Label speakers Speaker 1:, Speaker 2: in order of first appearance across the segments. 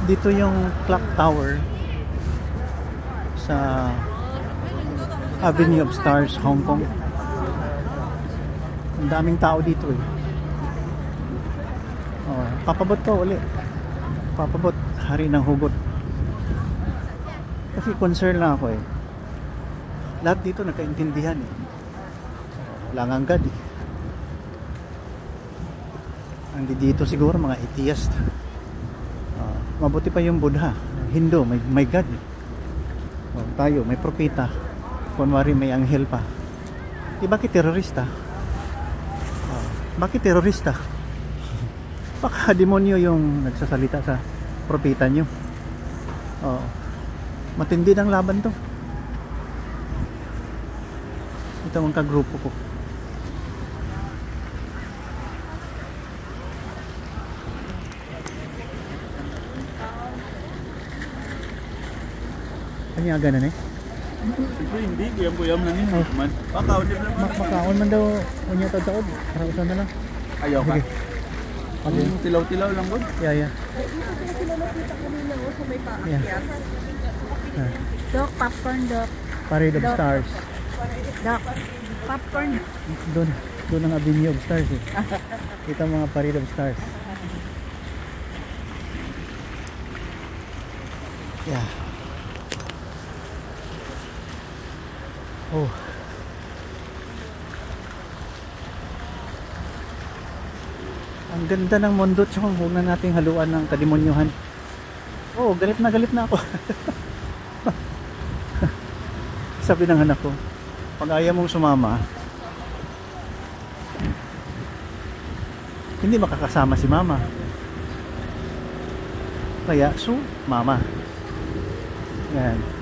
Speaker 1: Dito yung clock tower sa Avenue of Stars, Hong Kong. Ang daming tao dito eh. Oh, papabot ko uli. Papabot, hari ng hugot. Kasi concern lang ako eh. Lahat dito nagkaintindihan eh. Wala nga agad eh. Ang dito siguro mga atheist. Mabuti pa yung Buddha, Hindu, may God eh. Tayo, may propeta. Kunwari may anghel pa. Bakit terorista? Bakit terorista? Baka demonyo yung nagsasalita sa propeta nyo. Matindi ng laban to. Ito ang kagrupo ko. Kanya ganan eh?
Speaker 2: Hindi, kuyam-kuyam lang yun. Makaon din lang.
Speaker 1: Makaon man daw. Unya tawad. Karausan na lang.
Speaker 2: Ayaw ka. Okay. Tilaw-tilaw lang ba?
Speaker 1: Yeah.
Speaker 3: Dok, popcorn, Dok.
Speaker 1: Parade of Stars.
Speaker 3: Dok, popcorn.
Speaker 1: Doon ang Avenue of Stars eh. Kita mga Parade of Stars. Yeah. Oh. Ang ganda ng mundo, tsaka huwag na nating haluan ng kademonyuhan. Oh, galit na ako. Sabi ng anak ko, pag ayaw mong sumama, hindi makakasama si mama. Kaya, mama. Yan.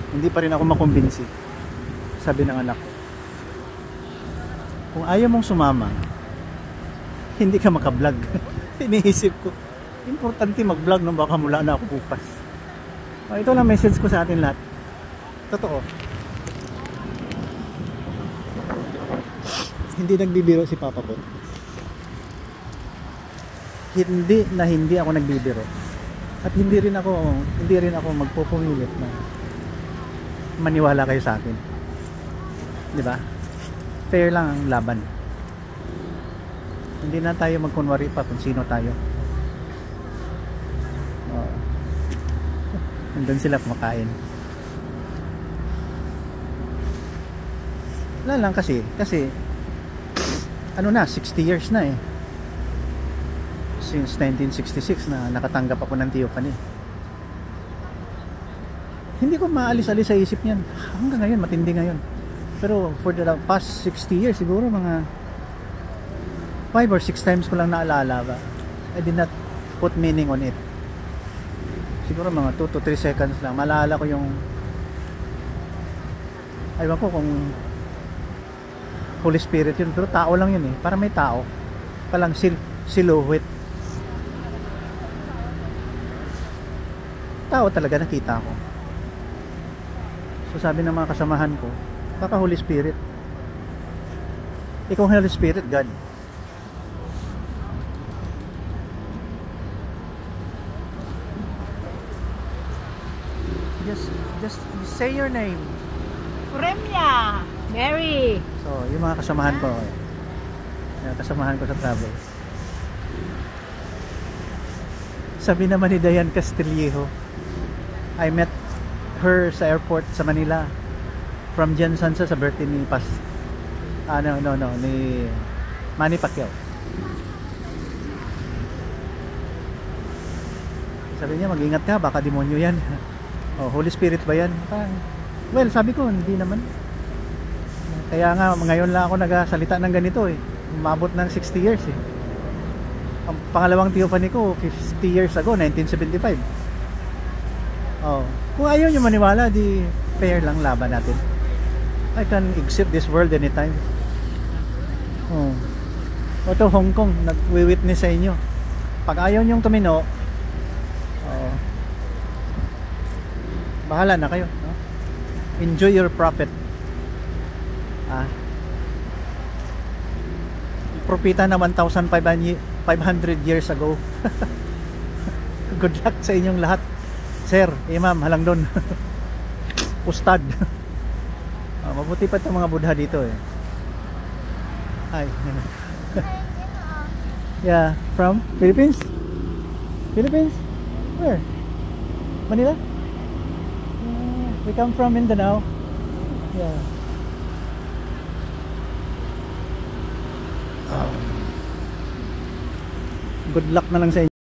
Speaker 1: Hindi pa rin ako makumbinsi. Sabi ng anak ko, kung ayaw mong sumama, hindi ka maka-vlog. Iniisip ko, importante mag-vlog nung baka mula na ako bukas. Ito lang message ko sa atin lahat. Totoo. Hindi nagbibiro si Papa Bot. Hindi ako nagbibiro. At hindi rin ako magpupumilit na maniwala kayo sa akin. 'Di ba? Fair lang ang laban. Hindi na tayo magkunwari pa kung sino tayo. Nandun sila kumakain. Wala lang kasi ano na, 60 years na eh. Since 1966 na nakatanggap ako ng theophany. Hindi ko maalis-alis sa isip niyan. Hanggang ngayon, matindi ngayon. Pero for the past 60 years, siguro mga 5 or 6 times ko lang naalala ba. I did not put meaning on it. Siguro mga 2 to 3 seconds lang. Maalala ko yung aywan ko kung Holy Spirit yun. Pero tao lang yun eh. Para may tao. Palang silhouette. Tao talaga nakita ko. So sabi ng mga kasamahan ko, baka Holy Spirit. Ikaw Holy Spirit, God. Just say your name.
Speaker 3: Premia! Mary!
Speaker 1: So, yung mga kasamahan ko. Yung kasamahan ko sa travel. Sabi naman ni Diane Castillejo, I met her sa airport sa Manila from Jensen sa birthday ni ni Manny Pacquiao. Sabi niya, mag-ingat ka, baka demonyo yan. Holy Spirit ba yan? Well, sabi ko, hindi naman. Kaya nga, ngayon lang ako nagsalita ng ganito eh. Umabot ng 60 years eh. Ang pangalawang theophany ko 50 years ago, 1975. Kung ayaw nyo maniwala, di fair lang laban natin. I can exit this world anytime. Ito Hong Kong, nag-witness sa inyo. Pag ayaw nyong tumino, bahala na kayo, no? Enjoy your prophet. propita na 1,500 years ago. Good luck sa inyong lahat. Sir, imam, halang doon. Ustad. Mabuti pa itong mga Buddha dito eh. Hi. Yeah, from Philippines? Philippines? Where? Manila? We come from Mindanao. Yeah. Good luck na lang sa inyo.